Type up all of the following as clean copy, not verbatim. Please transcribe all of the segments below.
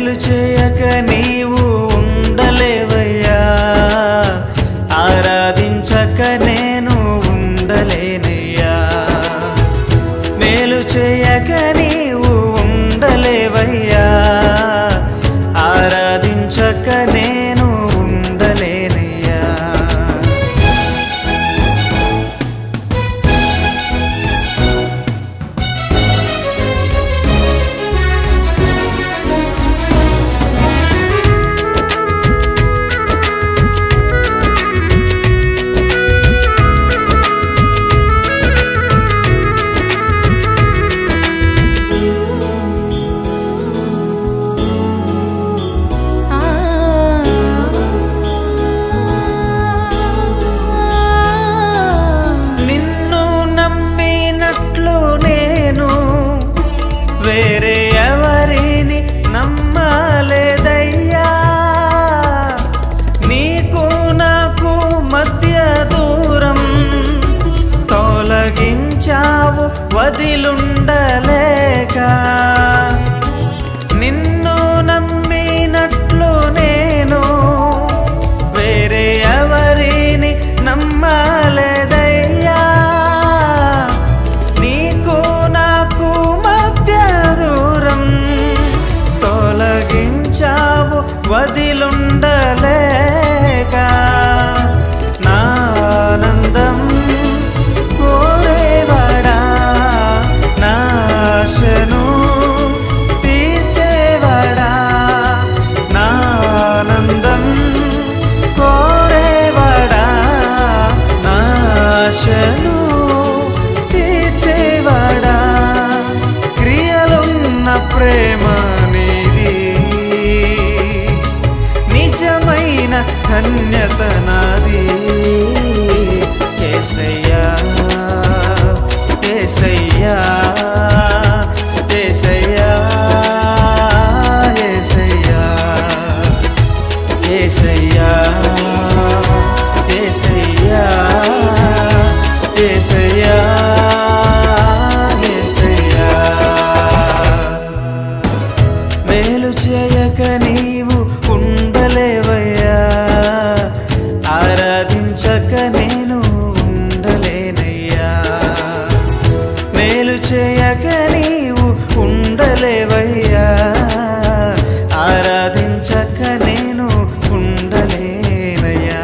మేలు చేయక నీవు ఉండలేవయ్యా, ఆరాధించక నేను ఉండలేనయ్యా. మేలు చేయక నీవు ఉండలేవయ్యా, ఆరాధించక నేను ఉండలేనయ్యా. వేరే ఎవరిని నమ్మలేదయ్యా, నీకు నాకు మధ్య దూరం తొలగించావు వదిలుండలేక. నిన్ను నమ్మినట్లు నేను వేరే ఎవరిని నమ్మలేదయ్యా, నీకు నాకు తొలగించావు వదిలుండలేక. నా ఆనందం కోరేవాడా, నా ఆశను తీర్చేవాడా, నా ఆనందం కోరేవాడా, నా ఆశను తీర్చేవాడా. క్రియలున్న ప్రేమ నిజమైన ధన్యత నాది. యేసయ్యా యేసయ్యా యేసయ్యా యేసయ్యా యేసయ్యా యేసయ్యా యేసయ్యా యేసయ్యా. మేలు చేయక నీవు ఉండలేవయ్యా, ఆరాధించక నేను ఉండలేనయ్యా. మేలు చేయక నీవు ఉండలేవయ్యా, ఆరాధించక నేను ఉండలేనయ్యా.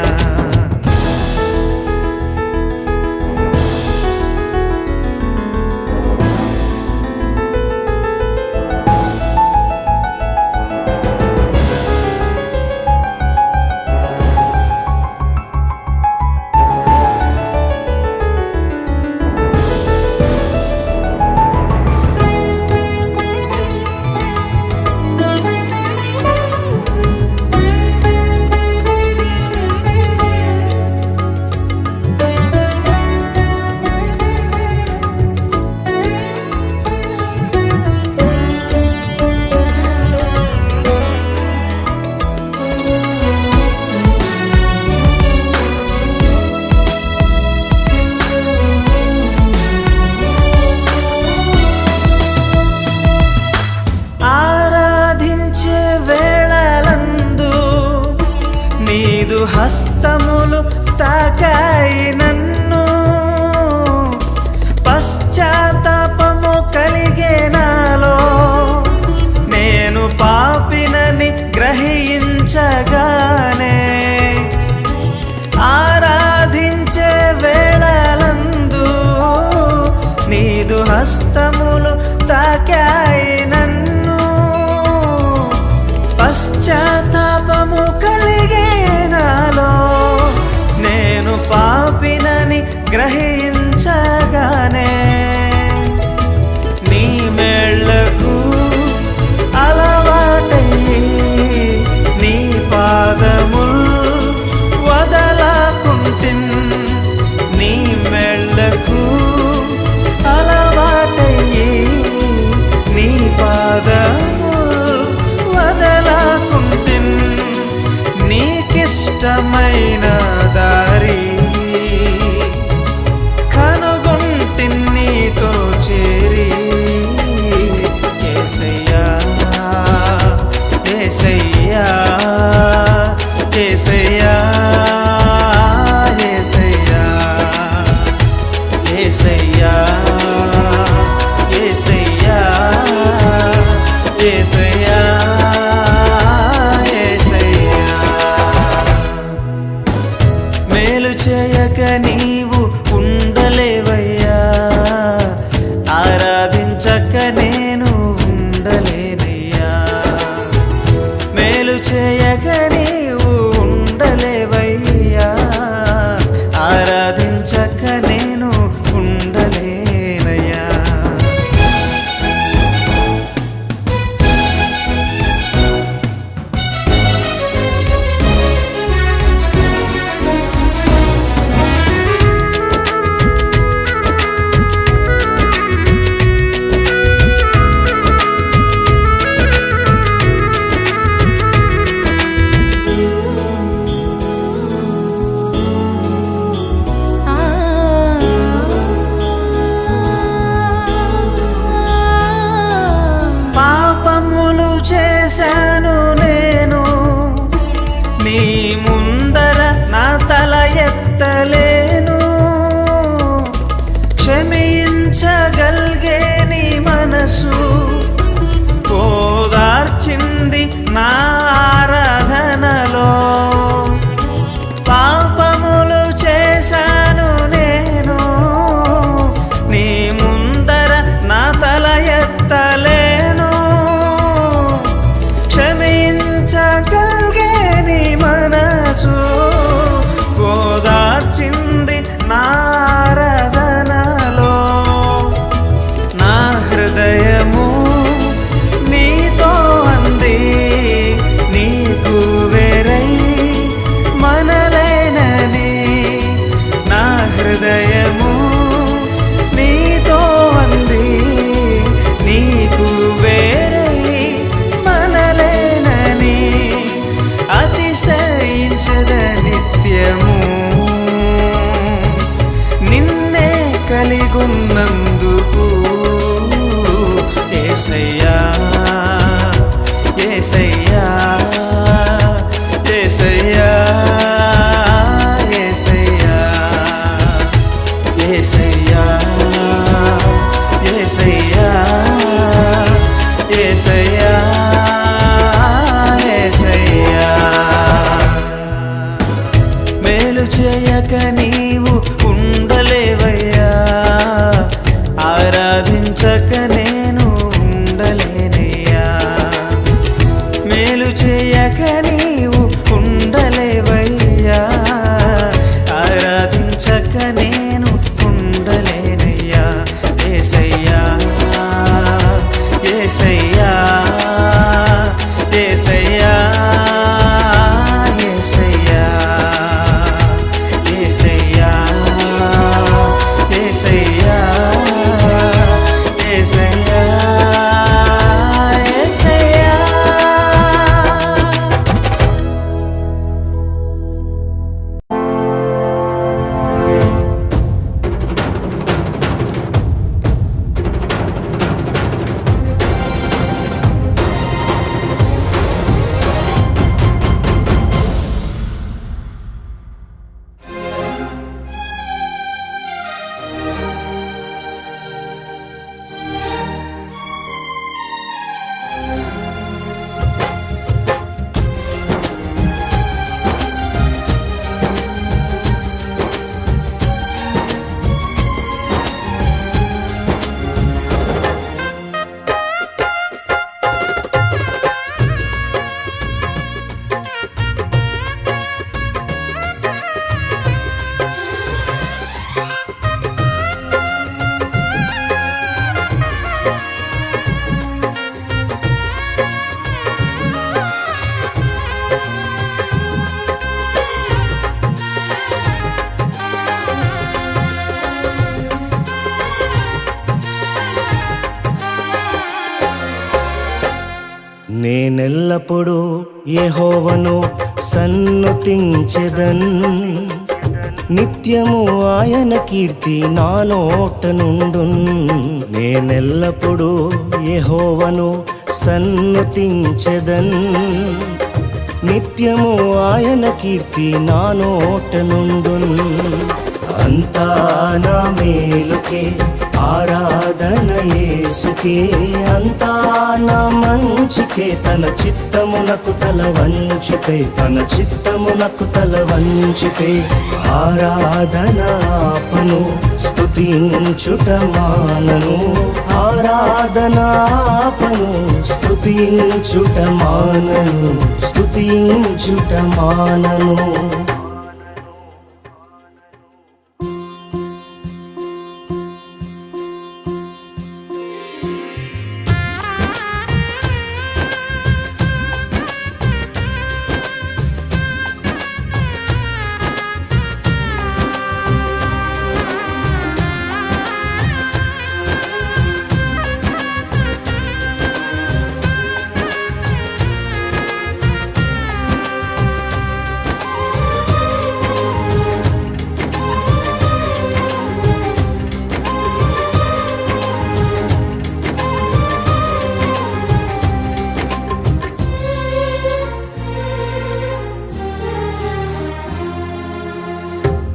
హస్తములు తాకాయి నన్ను, పశ్చాత్తాపము కలిగే నాలో. నేను పాపినని గ్రహించగానే ఆరాధించే వేళలందు నీదు హస్తములు తాకాయి నన్ను, పశ్చాత్తాపము కలిగే నాలో. నేను పాపినని గ్రహించగానే నీ మేళ్లకు అలవాటయ్యి నీ పాదముల్ వదలకుంటిన్. నీ మేళ్లకు అలవాటయ్యి నీ పాదముల్ వదలకుంటిన్. నీకిష్టమైన దారి కనుగొంటిన్ నీతో చేరి. యేసయ్యా యేసయ్యా యేసయ్యా యేసయ్యా యేసయ్యా యేసయ్యా యేసయ్యా యేసయ్యా మేలు చేయక నీవు ఉండలేవయ్యా ఆరాధించక నేను ఉండలేనయ్యా మేలు చేయక నీవు ఉండలేవయ్యా ఆరాధించక నేను ఉండలేనయ్యా చేశాను నేను నీ ముందర నా తల ఎత్తలేను క్షమించగలిగే నీ మనసు ఓదార్చింది నా ఆరాధనలో పాపములు చేశాను నేను నీ ముందర నా తల ఎత్తలేను క్షమించగలిగే నీ మనసు ఓదార్చింది నా ఆరాధనలో నా హృదయము నీతో అంది నీకు వేరై మనలేనని నా హృదయము నీతో అంది నీకు వేరై మనలేనని అతిశయించద నిత్యము నిన్నే కలిగున్నందుకు యేసయ్యా యేసయ్యా యేసయ్యా యేసయ్యా యేసయ్యా యేసయ్యా యేసయ్యా యేసయ్యా మేలు చేయక నీవు ఉండలేవయ్యా ఆరాధించక నేను ఉండలేనయ్యా మేలు చేయక నీవు ఉండలేవయ్యా ఆరాధించక నేను ఉండలేనయ్యా యేసయ్యా యేసయ్యా యేసయ్యా యేసయ్యా యేసయ్యా యేసయ్యా యేసయ్యా యేసయ్యా నేనెల్లప్పుడూ యెహోవాను సన్నుతించెదన్, నిత్యము ఆయన కీర్తి నా నోట నుండున్. నేనెల్లప్పుడూ యెహోవాను సన్నుతించెదన్. నిత్యము ఆయన కీర్తి నా నోట నుండున్. అంతా నా మేలుకే ఆరాధన యేసుకే, అంతా నా మంచికే. తన చిత్తమునకు తల వంచితే, తన చిత్తమునకు తల వంచితే ఆరాధన ఆపను, స్తుతించుట మానను. ఆరాధన ఆపను, స్తుతించుట మానను, స్తుతించుట మానను.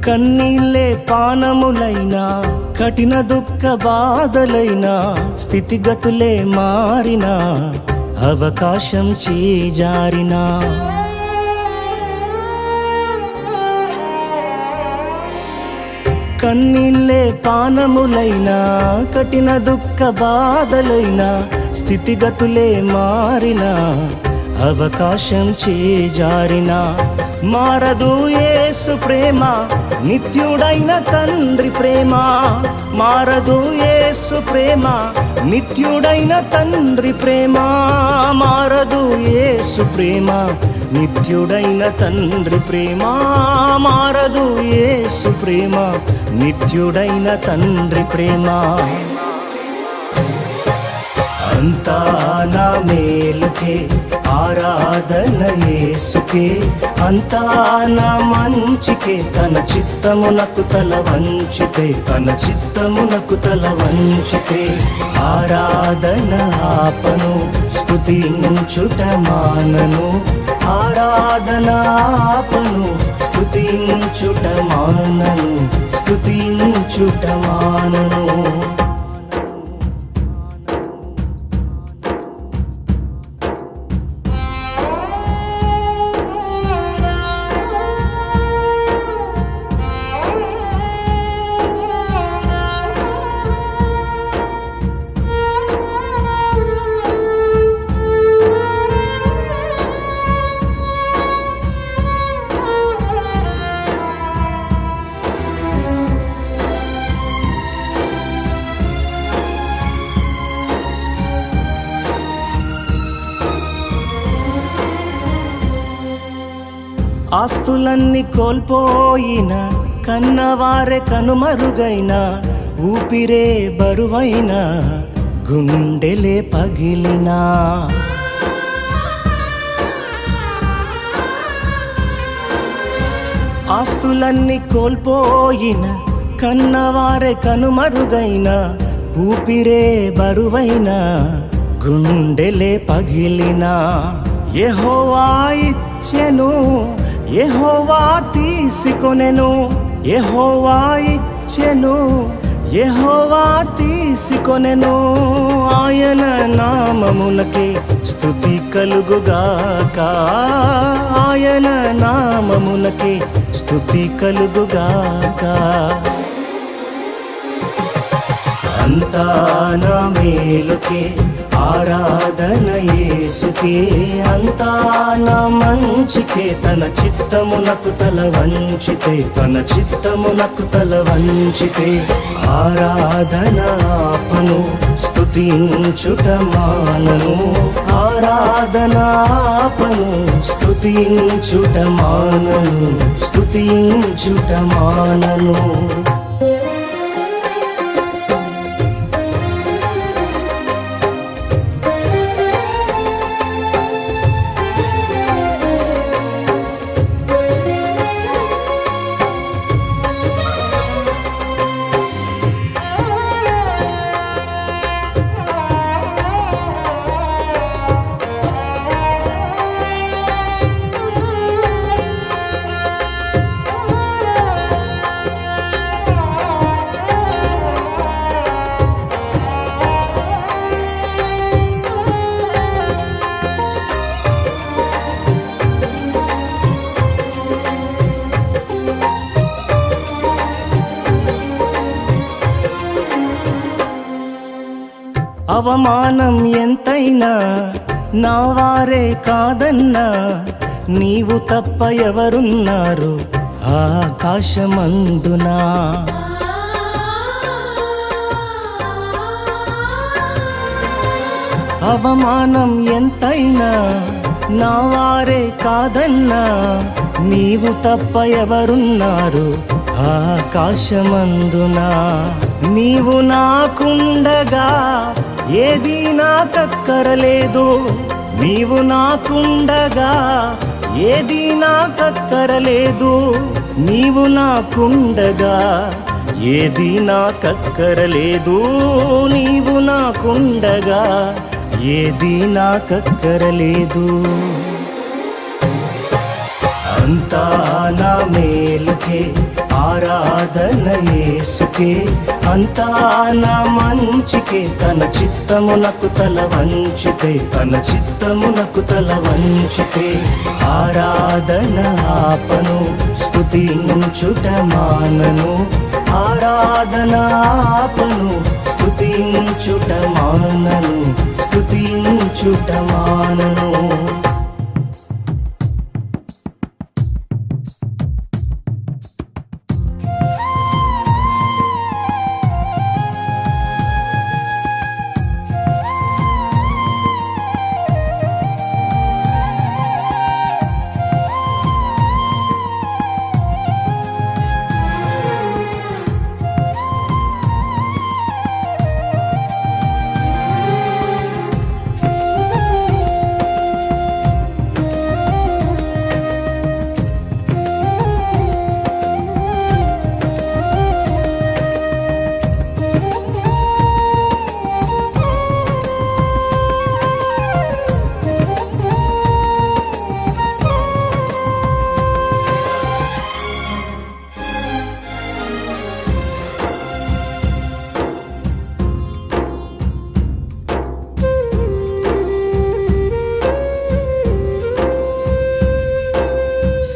కన్నీళ్ళే పానములైనా, కఠిన దుఃఖ బాధలైనా, స్థితిగతులే మారినా, అవకాశం చేజారినా, కన్నీళ్ళే పానములైనా, కఠిన దుఃఖ బాధలైనా, స్థితిగతులే మారినా, అవకాశం చేజారినా, మారదు యేసు ప్రేమ, నిత్యుడైన తండ్రి ప్రేమ. మారదు యేసు ప్రేమ, నిత్యుడైన తండ్రి ప్రేమ. మారదు యేసు ప్రేమ, నిత్యుడైన తండ్రి ప్రేమ. మారదు యేసు ప్రేమ, నిత్యుడైన తండ్రి ప్రేమ. అంతా నా మేలుకే ఆరాధన యేసుకే, అంతా నా మంచికే. తన చిత్తమునకు తల వంచితే, తన చిత్తమునకు తల వంచితే ఆరాధన ఆపను, స్తుతించుట మానను. ఆరాధన ఆపను, స్తుతించుట మానను, స్తుతించుట మానను. ఆస్తులన్నీ కోల్పోయిన, కన్నవారే కనుమరుగైన, ఊపిరే బరువైన, గుండెలే పగిలినా, ఆస్తులన్నీ కోల్పోయిన, కన్నవారే కనుమరుగైన, ఊపిరే బరువైన, గుండెలే పగిలినా, యెహోవా ఇచ్చెను, యెహోవా తీసుకొనెను, యెహోవా ఇచ్చెను, యెహోవా తీసుకొనెను. ఆయన నామమునకే స్తుతి కలుగుగాక, ఆయన నామమునకే స్తుతి కలుగుగాక. అంతా నా మేలుకే ఆరాధన యేసుకే, అంతా నా మంచికే. తన చిత్తమునకు తల వంచితే, తన చిత్తమునకు తల వంచితే ఆరాధన ఆపను, స్తుతించుట మానను. ఆరాధన ఆపను, స్తుతించుట మానను, స్తుతించుట మానను. అవమానం ఎంతైనా నా వారే కాదన్నా, నీవు తప్ప ఎవరున్నారు ఆకాశమందునా. అవమానం ఎంతైనా నా వారే కాదన్నా, నీవు తప్ప ఎవరున్నారు ఆకాశమందునా. నీవు నాకుండగా ఏది నాకక్కరలేదు, నీవు నాకుండగా ఏది నాకక్కరలేదు, నీవు నాకుండగా ఏది నాకక్కరలేదు, నీవు నాకుండగా ఏది నాకక్కరలేదు. అంతా నా మేలుకే ఆరాధన యేసుకే, అంతా నా మంచికే. తన చిత్తమునకు తల వంచితే, తన చిత్తమునకు తల వంచితే, ఆరాధన ఆపను స్తుతించుట మానను, ఆరాధన ఆపను స్తుతించుట మానను, స్తుతించుట మానను.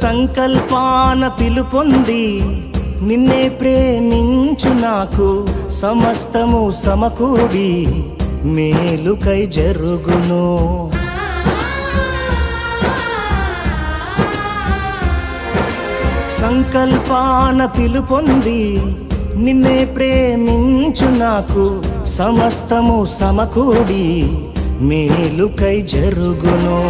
సంకల్పాన పిలుపొంది నిన్నే ప్రేమించు నాకు, సమస్తము సమకూడి మేలుకై జరుగును. సంకల్పాన పిలుపొంది నిన్నే ప్రేమించు నాకు, సమస్తము సమకూడి మేలుకై జరుగును.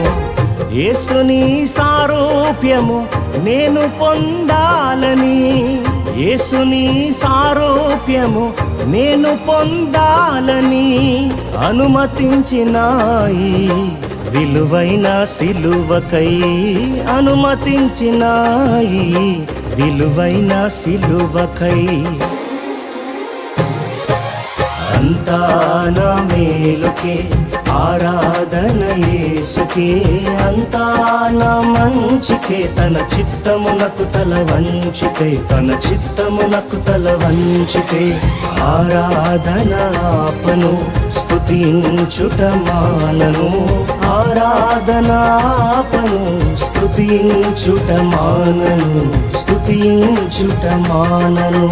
యేసుని సారూప్యము నేను పొందాలని, యేసుని సారూప్యము నేను పొందాలని అనుమతించినాయి విలువైన సిలువకై, అనుమతించినాయి విలువైన సిలువకై. అంతా నా మేలుకే ఆరాధన యేసుకే, అంతా నా మంచికే. తన చిత్తమునకు తల వంచితే, తన చిత్తమునకు తల వంచితే, ఆరాధన ఆపను స్తుతించుట మానను, ఆరాధన ఆపను స్తుతించుట మానను, స్తుతించుట మానను.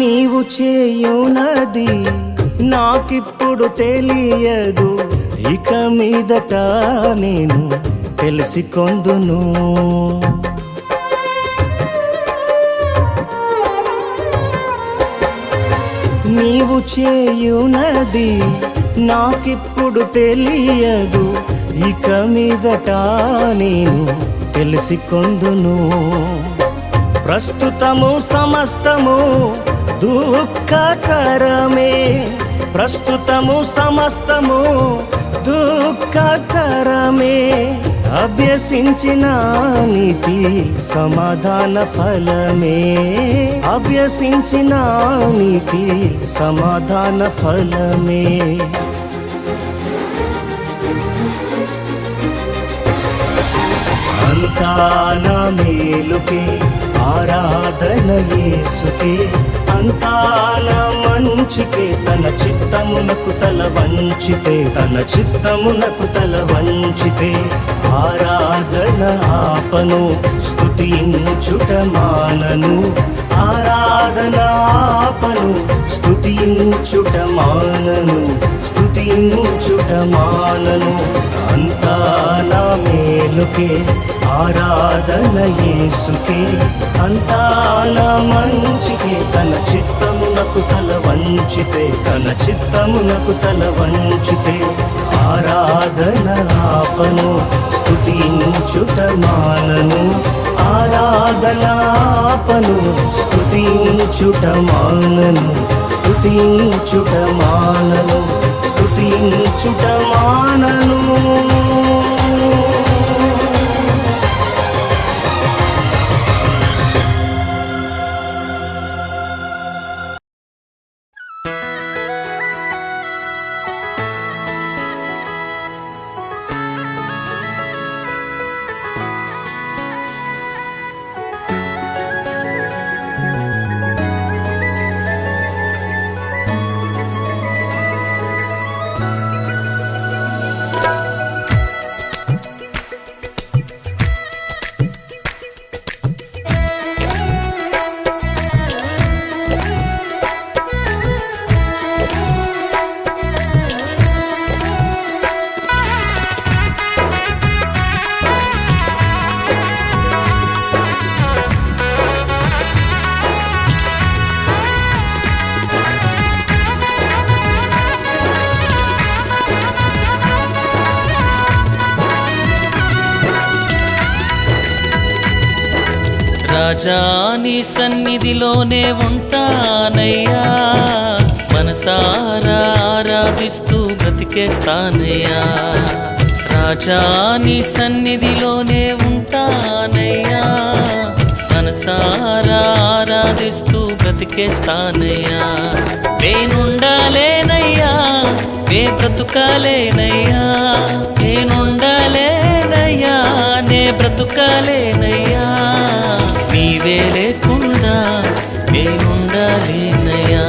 నీవు చేయునది నాకిప్పుడు తెలియదు, ఇక మీదట నేను తెలిసికొందును. నీవు చేయునది నాకిప్పుడు తెలియదు, ఇక మీదట నేను తెలిసికొందును. ప్రస్తుతము సమస్తము దుఃఖకరమే, ప్రస్తుతము సమస్తము దుఃఖకరమే, అభ్యసించిన నీతి సమాధాన ఫలమే, అభ్యసించిన నీతి సమాధాన ఫలమే. అంతా నా మేలుకే, ఆరాధన యేసుకే, అంతా నా మంచికే. తన చిత్తమునకు తల వంచితే, తన చిత్తమునకు తల వంచితే, ఆరాధన ఆపను, స్తుతించుట మానను. ఆరాధన ఆపను, స్తుతించుట మానను, స్తుతించుట మానను. అంతా నా మేలుకే, ఆరాధన యేసుకే, అంతా నా మంచికే. తన చిత్తమునకు తల వంచితే, తన చిత్తమునకు తల వంచితే, ఆరాధన ఆపను, స్తుతించుట మానను. ఆరాధన ఆపను, స్తుతించుట మానను, స్తుతించుట మానను, స్తుతించుట మానను. రాజా నీ సన్నిధిలోనే ఉంటానయ్యా, మనసారా ఆరాధిస్తూ బ్రతికేస్తానయ్యా. రాజా నీ సన్నిధిలోనే ఉంటానయ్యా, మనసారా ఆరాధిస్తూ బ్రతికేస్తానయ్యా. నేనుండాలేనయ్యా, నే బ్రతుకాలేనయ్యా, నేనుండాలేనయ్యా, నే బ్రతుకాలేనయ్యా. నీవే లేకుండా నేనుండాలేనయ్యా,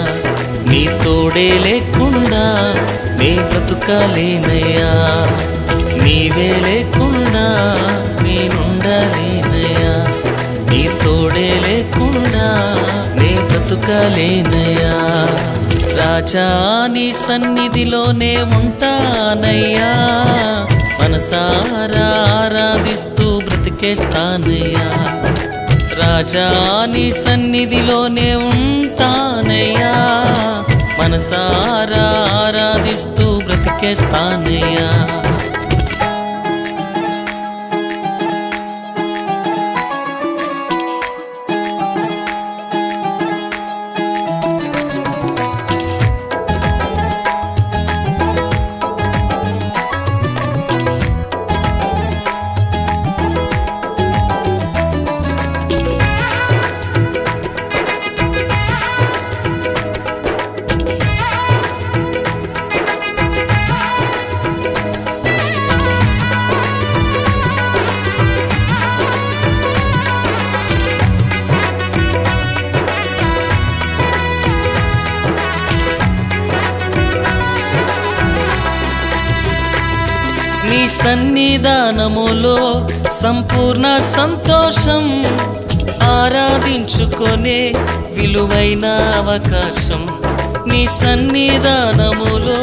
నీ తోడే లేకుండా నే బ్రతుకాలేనయ్యా. నీవే లేకుండా నేనుండాలేనయ్యా, నీ తోడే లేకుండా నే బ్రతుకాలేనయ్యా. రాజా నీ సన్నిధిలోనే ఉంటానయ్యా, మనసారా ఆరాధిస్తూ బ్రతికేస్తానయ్యా. రాజా నీ సన్నిధిలోనే ఉంటానయ్యా, మనసారా ఆరాధిస్తూ బ్రతికేస్తానయ్యా. నీ సన్నిధానములో సంపూర్ణ సంతోషం, ఆరాధించుకొనే విలువైన అవకాశం. నీ సన్నిధానములో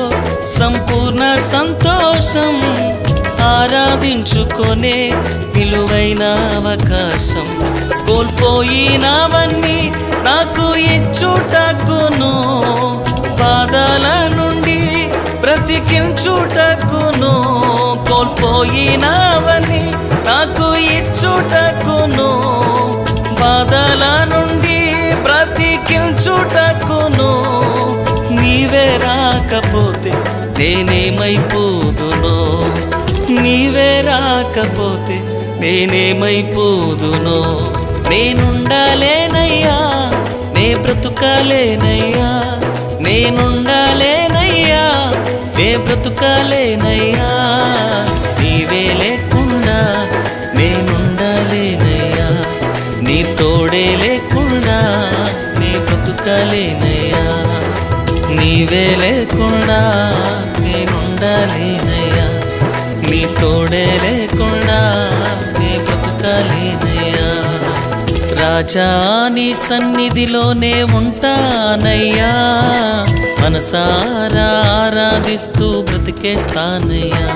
సంపూర్ణ సంతోషం, ఆరాధించుకొనే విలువైన అవకాశం. కోల్పోయినవన్నీ నాకు ఇచ్చుటకును, బాధల నుండి బ్రతికించుటకును. కోల్పోయినవన్నీ నాకు ఇచ్చుటకును, బాధల నుండి బ్రతికించుటకును. నీవే రాకపోతే నేనేమైపోదునో, నీవే రాక లేకపోతే నేనేమైపోదునో. నేనుండాలేనయ్యా, నే బ్రతుకాలేనయ్యా, నేనుండాలేనయ్యా, నే బ్రతుకాలేనయ్యా. నీవే లేకుండా నేనుండాలేనయ్యా, నీ తోడే లేకుండా నే బ్రతుకాలేనయ్యా. నీవే లేకుండా నేనుండాలేనయ్యా, నీ తోడే లేకుండా నే బ్రతుకాలేనయ్యా. రాజా నీ సన్నిధిలోనే ఉంటానయ్యా, మనసారా ఆరాధిస్తూ బ్రతికేస్తానయ్యా.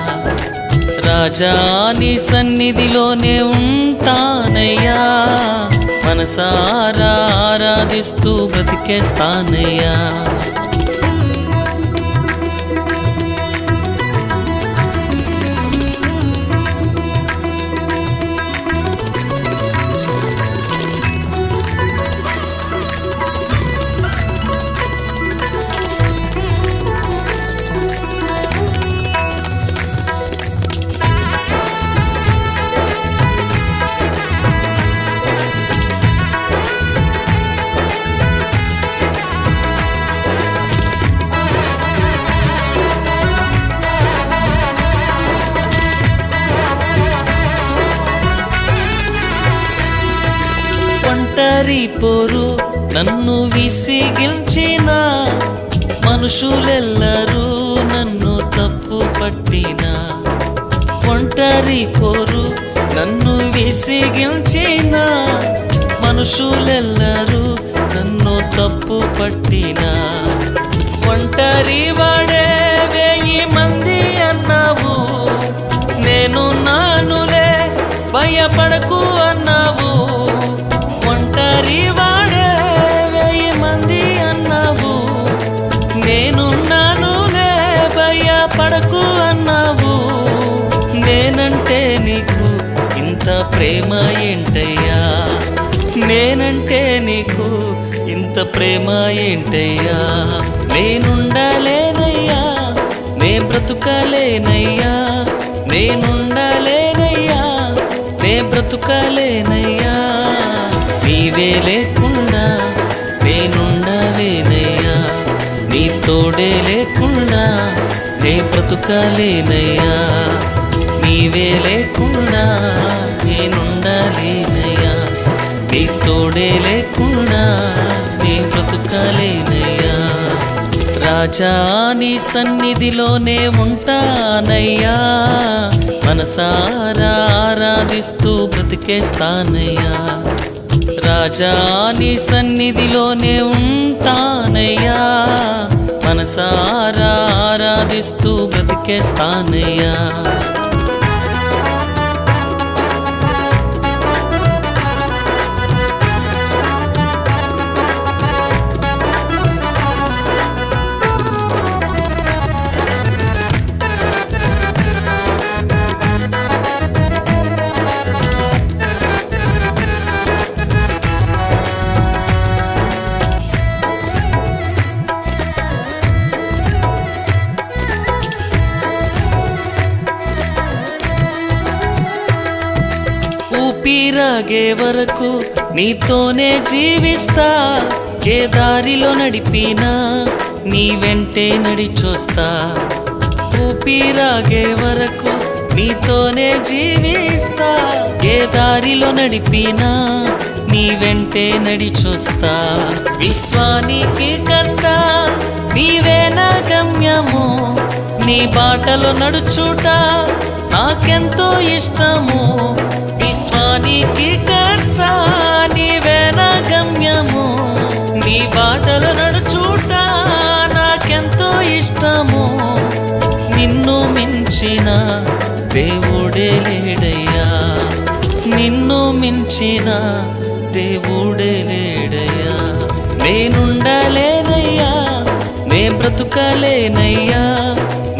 రాజా నీ సన్నిధిలోనే ఉంటానయ్యా, మనసారా ఆరాధిస్తూ బ్రతికేస్తానయ్యా. ఒంటరి పోరు నన్ను విసిగించిన, మనుషులెల్లరూ నన్ను తప్పు పట్టిన. ఒంటరి పోరు నన్ను విసిగించిన, మనుషులెల్లరూ నన్ను తప్పు పట్టిన. ఒంటరి వాడే 1000 మంది అన్నావు, నేను నానులే భయపడకు అన్నావు. ఒంటరి వాడే 1000 మంది అన్నావు, నేనున్నానులే భయపడకు అన్నావు. నేనంటే నీకు ఇంత ప్రేమ ఏంటయ్యా, నేనంటే నీకు ఇంత ప్రేమ ఏంటయ్యా. నేనుండాలేనయ్యా, నే బ్రతుకాలేనయ్యా, నేనుండాలేనయ్యా, నే బ్రతుకాలేనయ్యా. నీవే లేకుండా నేనుండాలేనయ్యా, నీ తోడే లేకుండా నే బ్రతుకాలేనయ్యా. నీవే లేకుండా నేనుండాలేనయ్యా, నీ తోడే లేకుండా నే బ్రతుకాలేనయ్యా. రాజా నీ సన్నిధిలోనే ఉంటానయ్యా, మనసారా ఆరాధిస్తూ బ్రతికేస్తానయ్యా. రాజా నీ సన్నిధిలోనే ఉంటానయ్యా, మనసారా ఆరాధిస్తూ బ్రతికేస్తానయ్యా. ఊపిరాగే వరకు నీతోనే జీవిస్తా, ఏ దారిలో నడిపినా నీ వెంటే నడిచొస్తా. ఊపిరాగే వరకు నీతోనే జీవిస్తా, ఏ దారిలో నడిపినా నీ వెంటే నడిచొస్తా. విశ్వానికి కర్త నీవే నా గమ్యము, నీ బాటలో నడుచుట నాకెంతో ఇష్టము. విశ్వానికి కర్త నీవే నా గమ్యము, నీ బాటలో నడుచుట నాకెంతో ఇష్టము. నిన్ను మించిన దేవుడే లేడయ్యా, నిన్ను మించిన దేవుడే లేడయ్యా. నేనుండాలేనయ్యా, నే బ్రతుకాలేనయ్యా,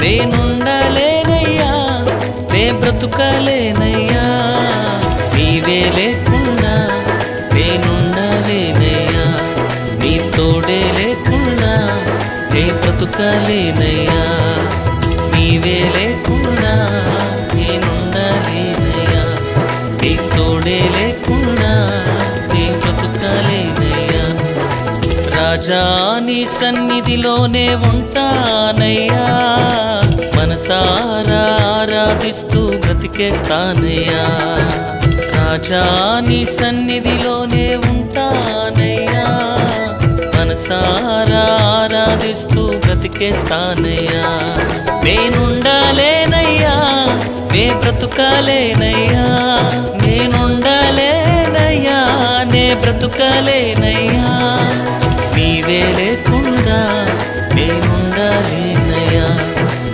నేనుండాలేనయ్యా, నే బ్రతుకాలేనయ్యా. నీవే లేకుండా నేనుండాలేనయ్యా, నీ తోడే లేకుండా నే బ్రతుకాలేనయ్యా. నీవే లేకుండా నేనుండాలేనయ్యా. రాజా నీ సన్నిధిలోనే ఉంటానయ్యా, మనసారా ఆరాధిస్తూ బ్రతికేస్తానయ్యా. రాజా నీ సన్నిధిలోనే ఉంటానయ్యా, మనసారా ఆరాధిస్తూ బ్రతికేస్తానయ్యా. నేనుండాలేనయ్యా, నే బ్రతుకాలేనయ్యా, నేనుండాలేనయ్యా, నే బ్రతుకాలేనయ్యా. నీవే లేకుండా నేనుండాలేనయ్యా,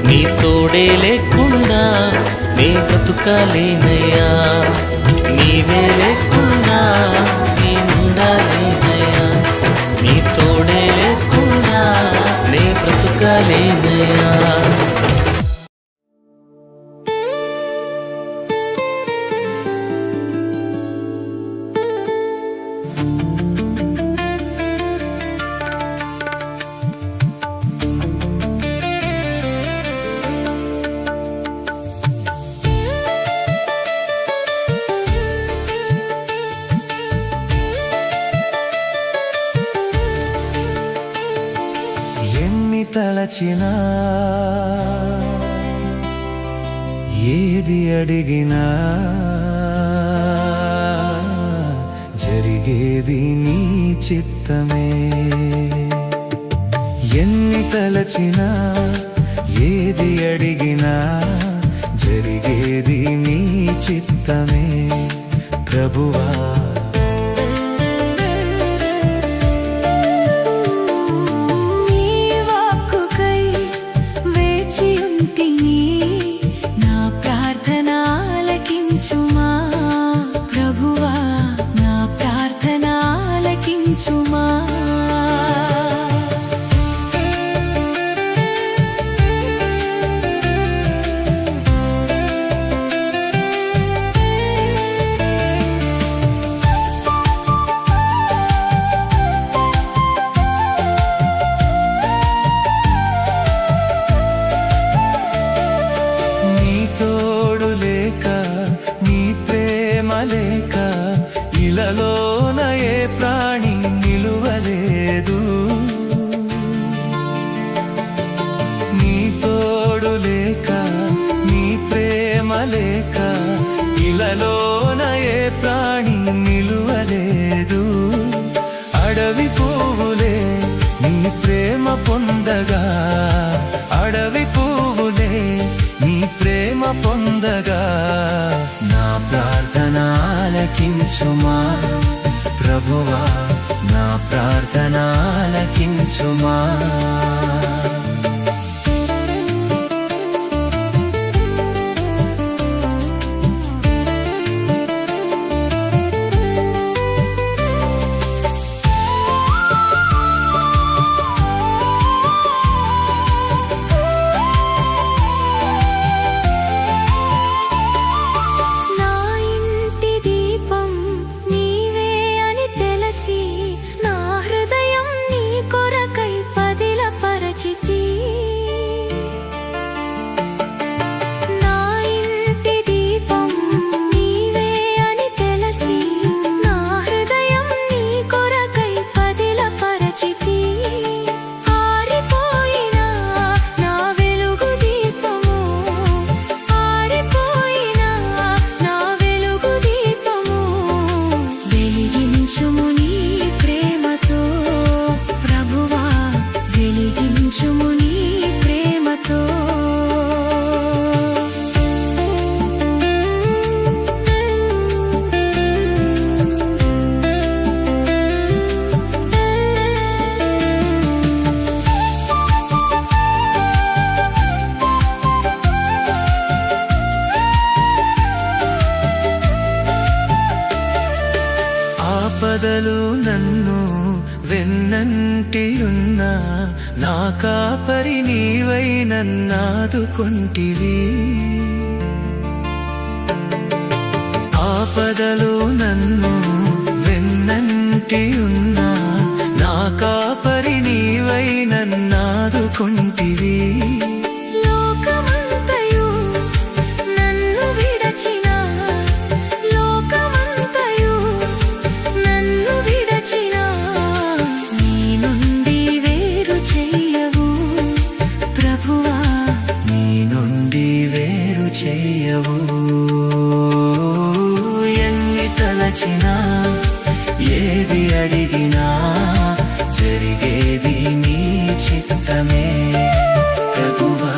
నీ తోడే లేకుండా నే బ్రతుకాలేనయ్యా. నీవే లేకుండా నేనుండాలేనయ్యా, నీ తోడే లేకుండా నే బ్రతుకాలేనయ్యా. తలచినా ఏది అడిగినా జరిగేది నీ చిత్తమే. ఎన్ని తలచినా ఏది అడిగినా జరిగేది నీ చిత్తమే ప్రభువా. లేక ఇలలోన ఏ ప్రాణి నిలువలేదు, నీ తోడు లేక నీ ప్రేమ లేక ఇలలోన ఏ ప్రాణి నిలువలేదు. అడవి పువ్వులే నీ ప్రేమ పొందగా, అడవి పువ్వులే నీ ప్రేమ పొందగా, నా ప్రార్థన ఆలకించుమా ప్రభువా, నా ప్రార్థన ఆలకించుమా. ఆపదలు నన్ను వెన్నంటి ఉన్నా, నా కాపరి నీవై నన్నాదుకొంటివి. ఆపదలు నన్ను వెన్నంటి ఉన్నా, నా కాపరి నీవై నన్నాదుకొంటివి. నీ నుండి తీర్చవు. ఎన్ని తలచినా ఏది అడిగినా జరిగేది నీ చిత్తమే ప్రభువా.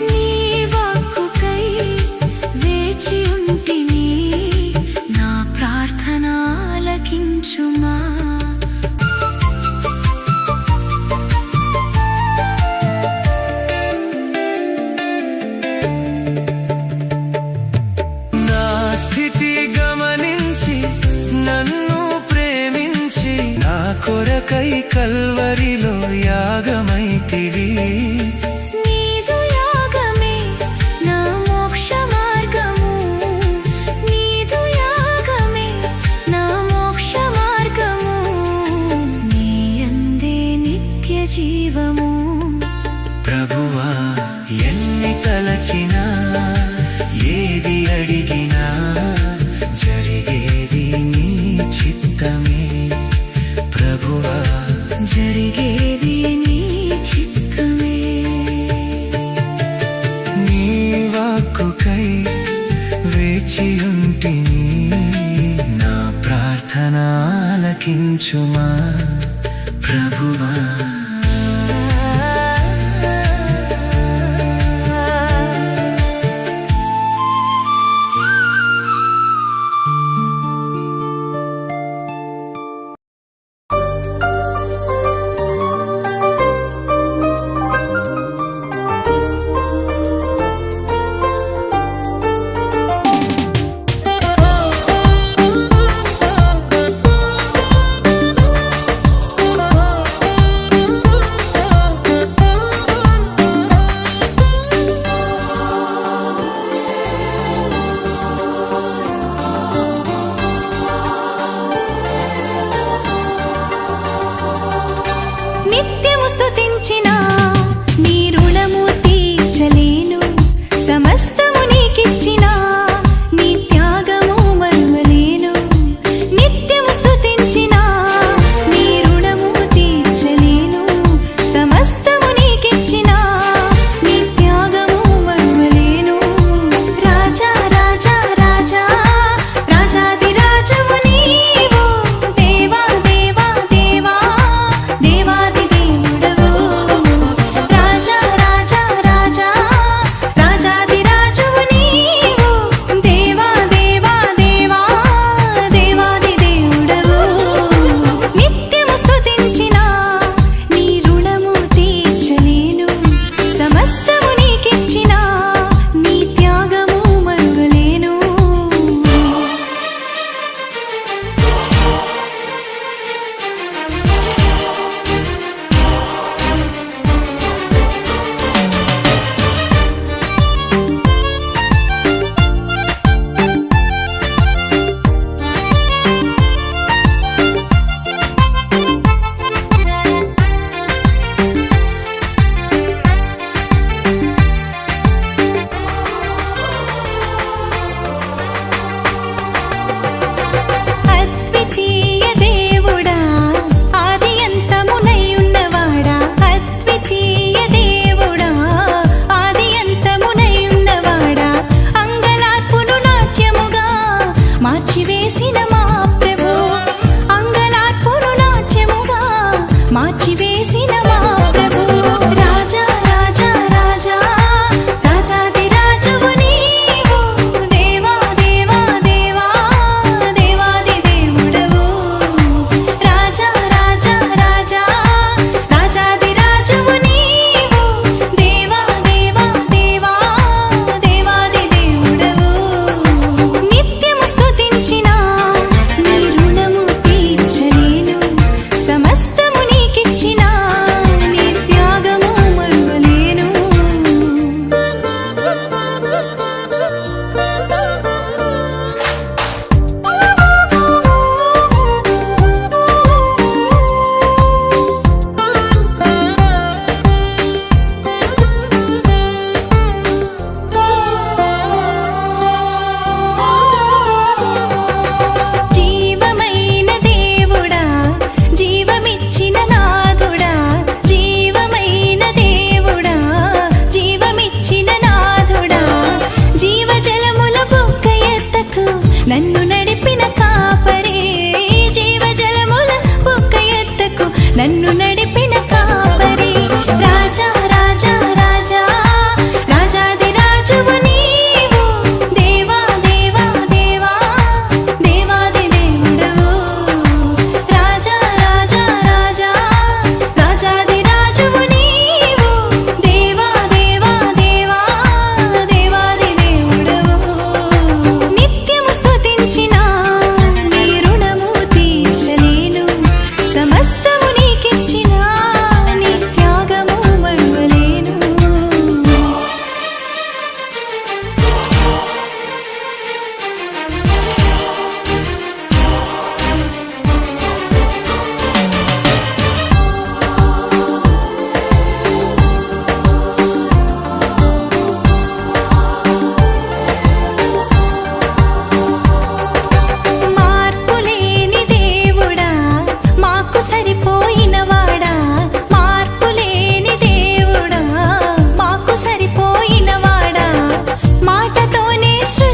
నీ వాక్కుకై వేచి ఉంటిని, నా ప్రార్థన ఆలకించుమా. నా స్థితి గమనించి నన్ను ప్రేమించి నా కొరకై కల్వరిలో యాగమైతివి. నీదు యాగమే నా మోక్ష మార్గము, నీదు యాగమే నా మోక్ష మార్గము, నీ యందే నిత్య జీవము. ప్రభువా ఎన్ని తలచినా ఏది అడిగినా జరిగేది నీ చిత్తమే ప్రభువా. జరిగేది నీ చిత్తమే. నీ వాక్కుకై వేచియుంటిని, నా ప్రార్థన ఆలకించుమా ప్రభువా.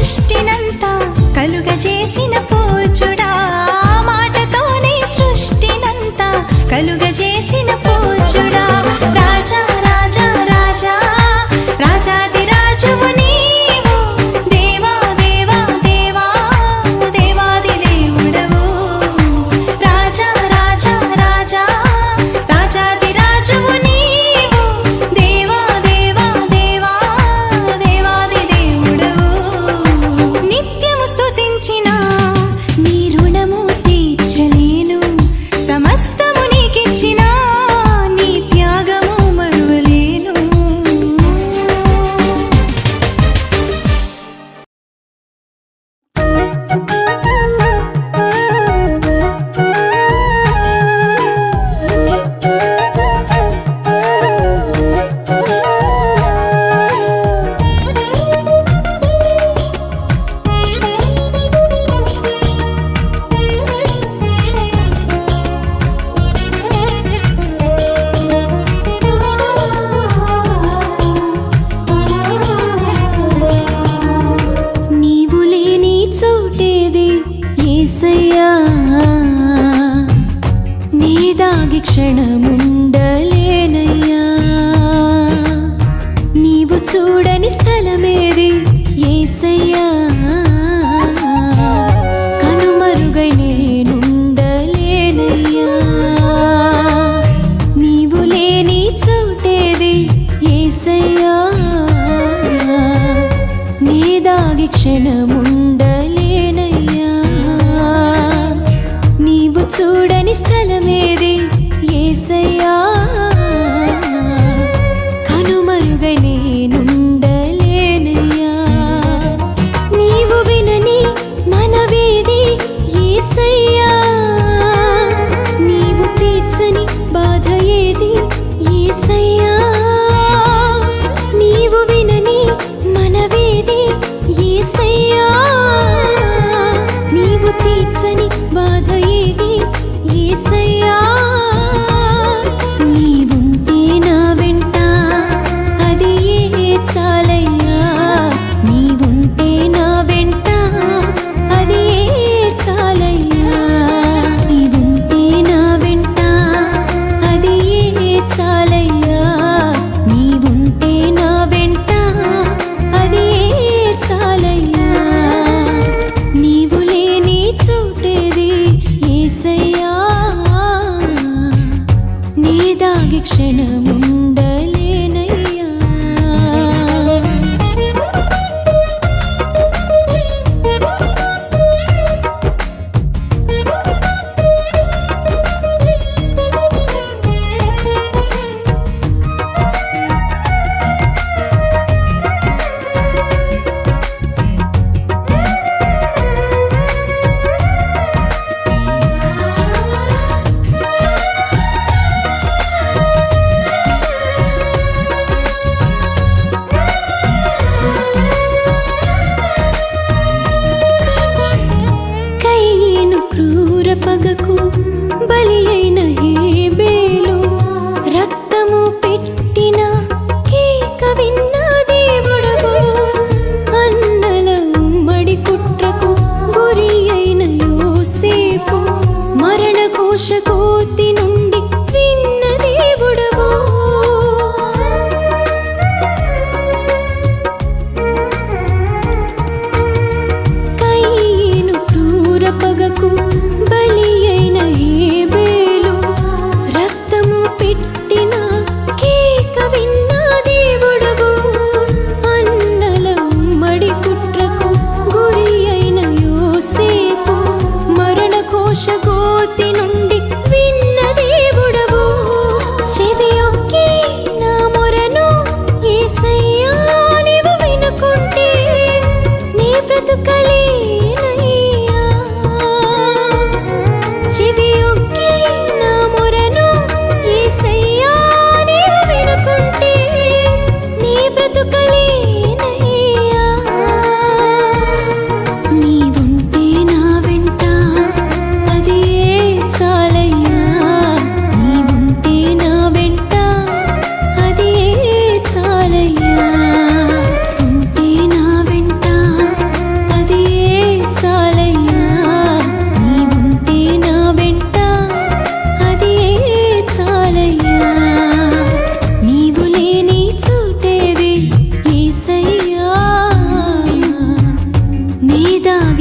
సృష్టినంతా కలుగజేసిన పూజుడా మాటతోనే సృష్టినంతా కలుగజేసిన పూజుడా రాజా రాజా రాజా రాజాది రాజువు నీవు దేవా దేవా దేవా దేవాది దేవుడవు రాజా రాజా రాజా రాజాది రాజువు నీవు దేవా దేవా దేవా దేవాది దేవుడవు నిత్యము స్తుతించిన నీ రుణము తీర్చలేను సమస్తము నీకిచ్చిన నీ త్యాగము మరువలేను నీవు లేని చోటేది యేసయ్యా నీ దాగి క్షణముండలేనయ్యా నీవు చూడని స్థలమేది యేసయ్యా కనుమరుగై నేనుండలేనయ్యా నీవు లేని చోటేది యేసయ్యా నీ దాగి క్షణముండలేనయ్యా నీవు చూడని స్థలమేది యేసయ్యా కనుమరుగై నేనుండలేనయ్యా నీవు వినని మనవేది యేసయ్యా నీవు తీర్చని బాధ ఏది యేసయ్యా నీవు వినని మనవేది యేసయ్యా నీవు తీర్చని బాధ ఏది యేసయ్యా నీవుంటే నా వెంట అది ఏ చాలయ్యా నీవుంటే నా వెంట అది ఏ చాలయ్యా నీవుంటే నా వెంట అది ఏ చాలయ్యా నీవుంటే నా వెంట అది ఏ చాలయ్యా నీవు లేని చోటేది యేసయ్యా నీ దాగి క్షణముండలేనయ్యా కయ్యను క్రూర పగకు బలి అయిన హేబేలు రక్తము పెట్టిన కేక విన్న దేవుడవు అన్నల ఉమ్మడి కుట్రకు గురి అయిన యోసేపు మరణ ఘోష కోతి నుండి విన్న దేవుడవు కయ్యను క్రూర పగకు బలి అయిన హేబేలు రక్తము పెట్టిన కేక విన్న దేవుడవు అన్నల ఉమ్మడి కుట్రకు గురి అయిన యోసేపు మరణ ఘోష కోతి నుండి విన్న దేవుడవు చెవియొక్కి నా మొరను యేసయ్యా నీవు వినుకుంటే నీ బ్రతుకలేనయ్యా చెవియొక్కి నా మొరను యేసయ్యా నీవు వినుకుంటే నీ బ్రతుకలేనయ్యా నీవుంటే నా వెంట అది ఏ చాలయ్యా నీవుంటే నా వెంట అది ఏ చాలయ్యా ఉంటే నా వెంట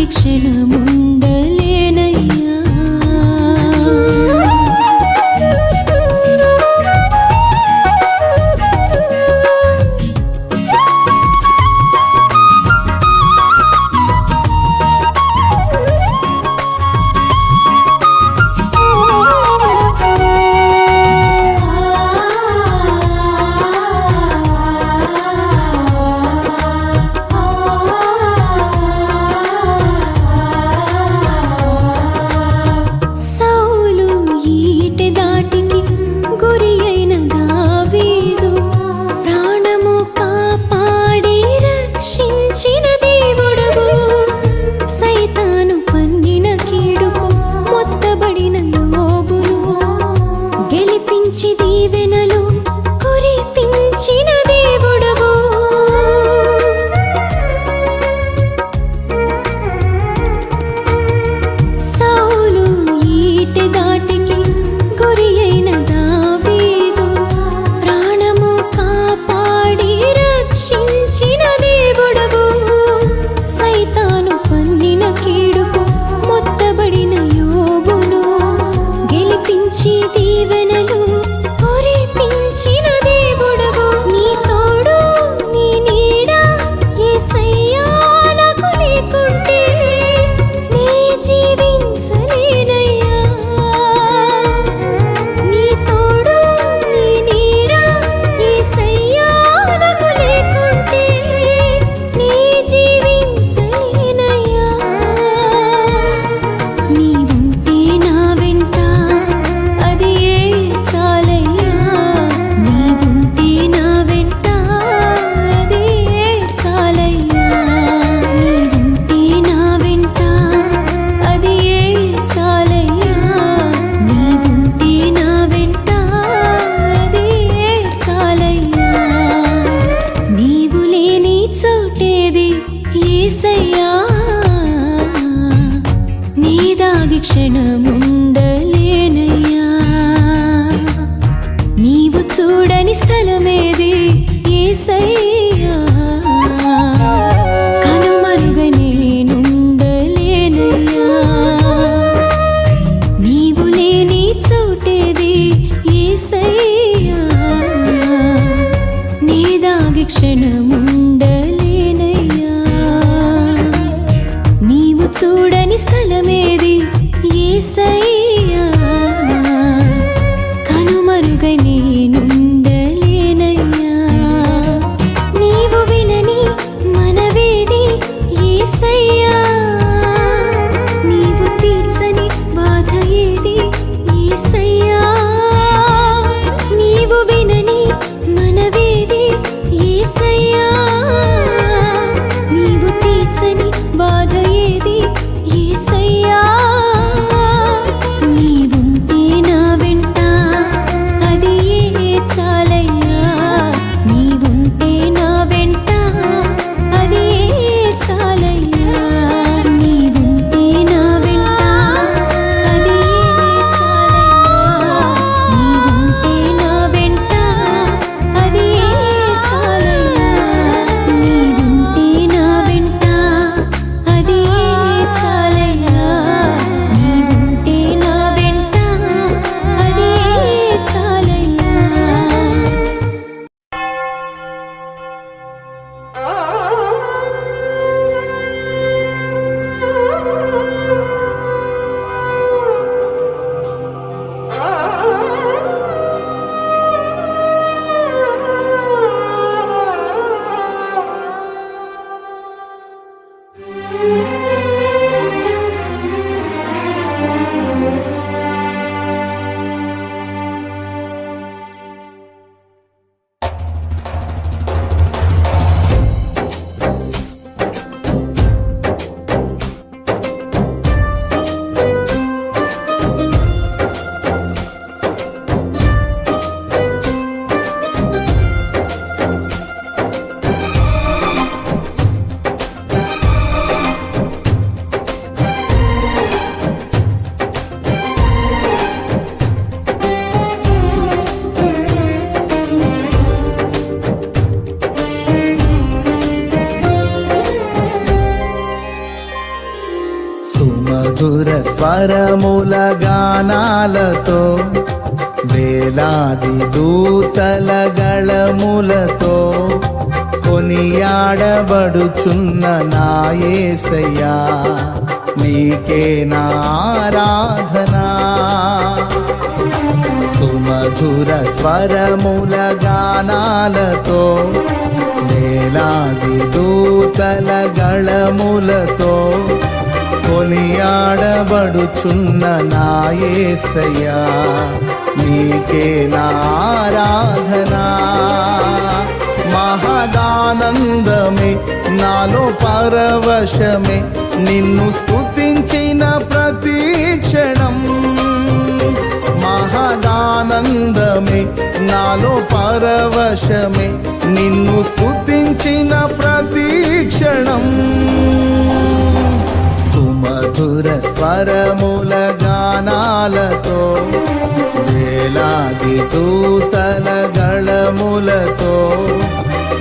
దాగి క్షణముండలేనయ్యా. సౌలు ఈటె దాటికి గురి అయిన దావీదు ప్రాణము కాపాడి రక్షించిన దేవుడవు. సైతాను పన్నిన కీడుకు మొత్తబడిన యోబును గెలిపించి దీవెనలు కురిపించిన దేవుడవు. సౌలు ఈటె దాటికి గురి అయిన దావీదు ప్రాణము కాపాడి రక్షించిన దేవుడవు. సైతాను పన్నిన కీడుకు మొత్తబడిన యోబును గెలిపించి దీవెనలు కురిపించిన దేవుడవు. నీ తోడు నీ నీడ యేసయ్యా నాకు లేకుంటే నీ జీవించలేనయ్యా. నీ తోడు నీ నీడ యేసయ్యా నాకు లేకుంటే నీ జీవించలేనయ్యా. నీవుంటే నా వెంట అది ఏ చాలయ్యా. నీవుంటే నా వెంట అది ఏ చాలయ్యా. నీవుంటే నా వెంట అది ఏ చాలయ్యా. నీవుంటే నా వెంట అది ఏ చాలయ్యా. నీవు లేని చోటేది యేసయ్యా. నీ దాగి క్షణముండలేనయ్యా. నీవు చూడని స్థలమేది యేసయ్యా. కనుమరుగ నేనుండలేనయ్యా. నీవు లేని చోటేది యేసయ్యా. నీ దాగి క్షణముండలేనయ్యా. నీవు చూడని స్థలమేది యేసయ్యా. కనుమరుగై నేనుండలేనయ్యా. నీవు వినని మనవేది యేసయ్యా. నీవు తీర్చని బాధ ఏది యేసయ్యా. నీవు వినని మనవేది యేసయ్యా. నీవు తీర్చని బాధ ఏది యేసయ్యా. సుమధుర స్వరముల గానాలతో వేలాది దూతల గళములతో కొనియాడబడుచున్న నా యేసయ్యా నీకే నా ఆరాధనా సుమధుర స్వరముల గానాలతో వేలాది దూతల గళములతో కొనియాడబడుచున్న నా యేసయ్యా నీకే నా ఆరాధనా మహదానందమే నాలో పరవశమే నిన్ను స్తుతించిన ప్రతి క్షణం మహదానందమే నాలో పరవశమే నిన్ను స్తుతించిన ప్రతి క్షణం సుమధుర స్వరముల గానాలతో వేలాది దూతల గళములతో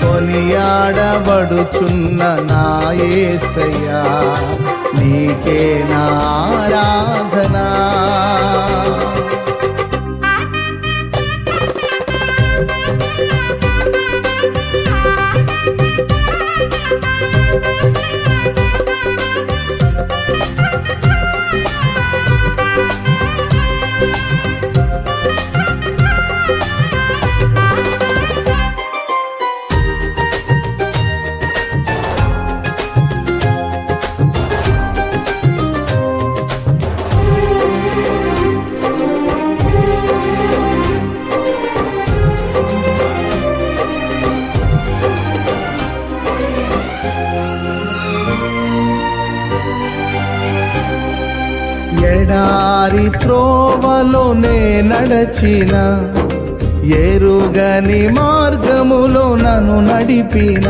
కొనియాడబడుచున్న నా యేసయ్యా నీకే నా ఆరాధనా ఎడారి త్రోవలోనే నడచిన ఎరుగని మార్గములో నన్ను నడిపిన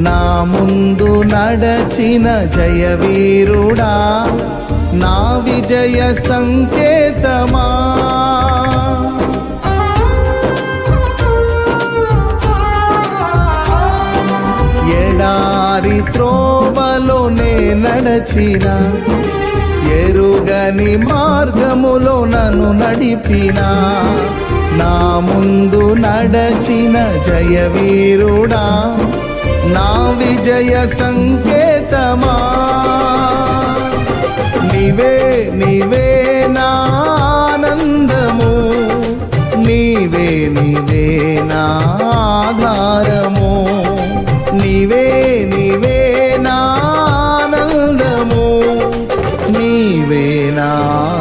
నా ముందు నడచిన జయవీరుడా నా విజయ సంకేతమా ఎడారి త్రోవలోనే నడచిన ఎరుగని మార్గములో నన్ను నడిపిన నా ముందు నడచిన జయవీరుడా నా విజయ సంకేతమా నీవే నీవే నా ఆనందము నీవే నీవే నా ఆధారము నీవే నీవే నా ఆనందము నీవే నా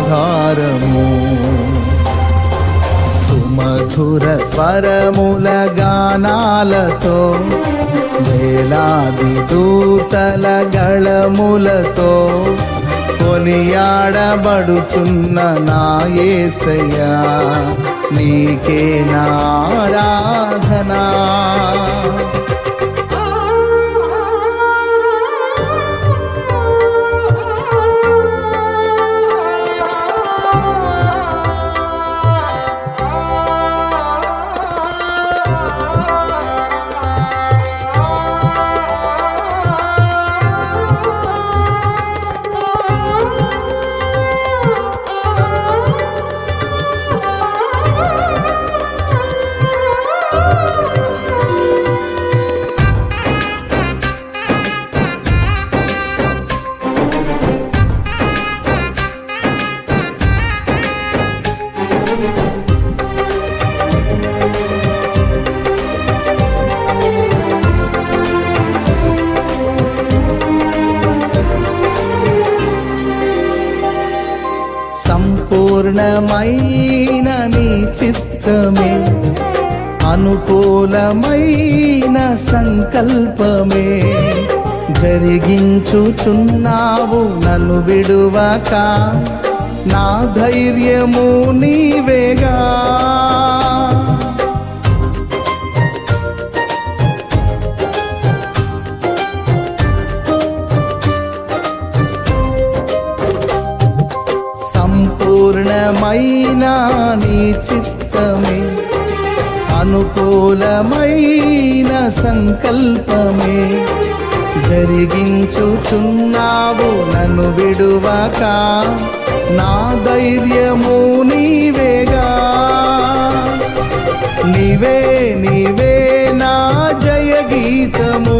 ఆధారము సుమధుర స్వరముల గానాలతో వేలాది దూతల గళములతో కొనియాడబడుచున్న నా యేసయ్యా నీకే నా ఆరాధనా సంపూర్ణమైన నీ చిత్తమే అనుకూలమైన సంకల్పమే జరిగించుచున్నావు నన్ను విడువక నా ధైర్యము నీవేగా సంపూర్ణమైన నీ చిత్తమే అనుకూలమైన సంకల్పమే జరిగించుచున్నావు నన్ను విడువక నా ధైర్యము నీవేగా నీవే నీవే నా జయ గీతము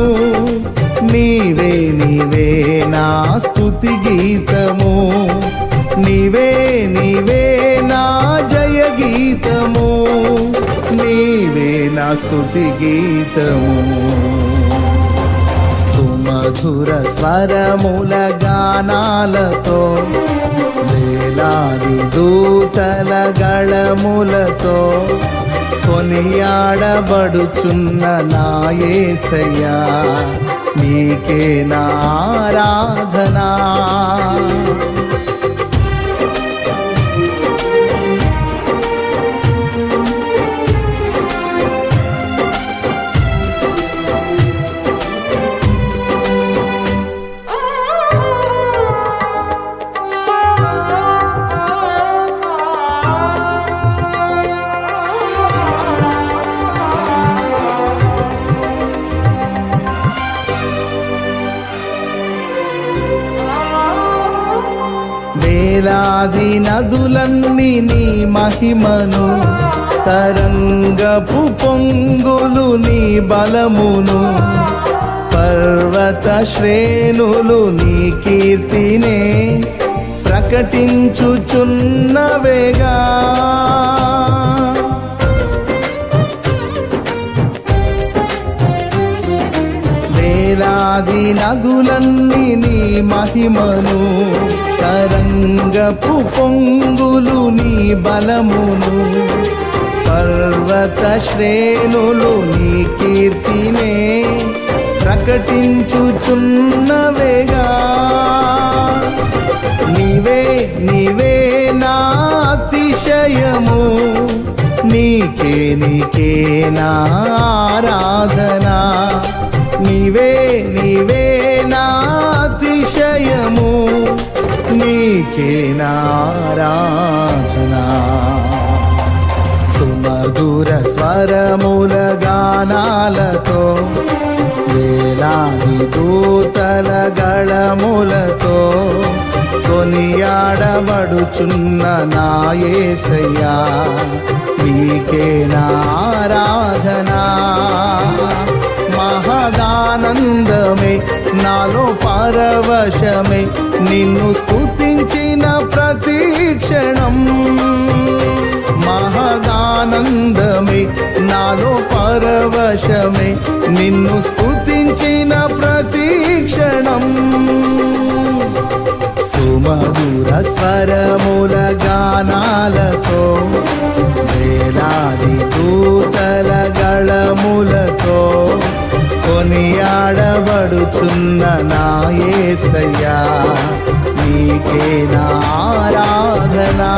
నీవే నీవే నా స్తుతి గీతము నీవే నీవే నా జయ గీతము నీవే నా స్తుతి గీతము సుమధుర స్వరముల గానాలతో వేలాది దూతల గళములతో కొనియాడబడుచున్న నా యేసయ్యా నీకే నా ఆరాధనా వేలాది నదులన్నీ నీ మహిమను తరంగపు పొంగులు నీ బలమును పర్వత శ్రేణులు నీ కీర్తినే ప్రకటించుచున్నవేగా వేలాది నదులన్నీ నీ మహిమను తరంగపు పొంగులు నీ బలమును పర్వత శ్రేణులు నీ కీర్తినే ప్రకటించుచున్నవేగా నీవే నీవే నా అతిశయము నీకే నీకే నా ఆరాధనా నీవే నీవే నా అతిశయము నీకే నా ఆరాధనా సుమధుర స్వరముల గానాలతో వేలాది దూతల గళములతో కొనియాడబడుచున్న నా యేసయ్యా నీకే నా ఆరాధనా మహదానందమే నాలో పరవశమే నిన్ను స్తుతించిన ప్రతి క్షణం మహదానందమే నాలో పరవశమే నిన్ను స్తుతించిన ప్రతి క్షణం సుమధుర స్వరముల గానాలతో వేలాది దూతల గళములతో కొనియాడబడుచున్న నా యేసయ్యా నీకే నా ఆరాధనా